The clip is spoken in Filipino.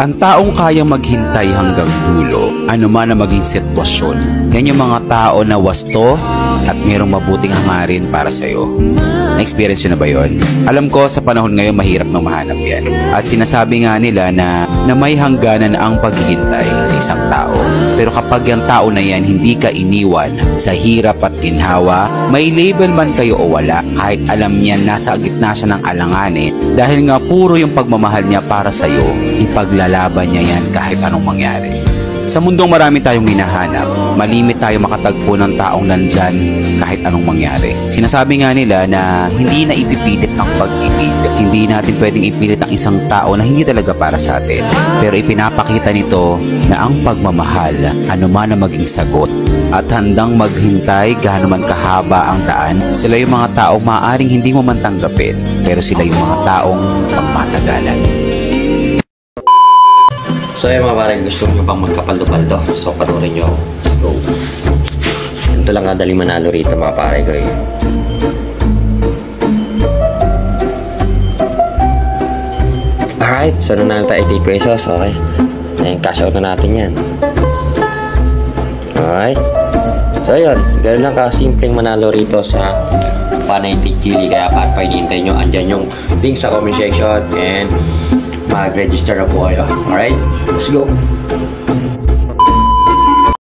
Ang taong kayang maghintay hanggang dulo, anuman na maging sitwasyon, yan yung mga tao na wasto at mayroong mabuting hangarin para sa'yo. Na-experience yun na ba yun? Alam ko sa panahon ngayon mahirap na mahanap yan. At sinasabi nga nila na may hangganan ang paghihintay sa isang tao. Pero kapag yung tao na yan hindi ka iniwan sa hirap at ginhawa, may label man kayo o wala, kahit alam niyan nasa gitna siya ng alanganin, dahil nga puro yung pagmamahal niya para sa'yo, ipaglalaban niya yan kahit anong mangyari. Sa mundong marami tayong hinahanap, malimit tayo makatagpo ng taong nandyan kahit anong mangyari. Sinasabi nga nila na hindi na ipipilit ang pag-ibig. Hindi natin pwedeng ipilit ang isang tao na hindi talaga para sa atin. Pero ipinapakita nito na ang pagmamahal, anuman na maging sagot, at handang maghintay gaano man kahaba ang daan, sila yung mga taong maaaring hindi mo man tanggapin, pero sila yung mga taong pagmatagalan. So yung mga pare, gusto nyo bang magkapaldo-paldo? So panurin nyo. Let's go. Ito lang kadali manalo rito mga pare ko eh. Alright, so nanalo tayo 80 pesos. Okay. Ayan, cash out na natin yan. Alright. So yun, gano'n lang kasimpleng manalo rito sa Panaintig Chili. Kaya pa hinihintay nyo, andyan yung link sa comment section and mag-register na po kayo. Alright, let's go!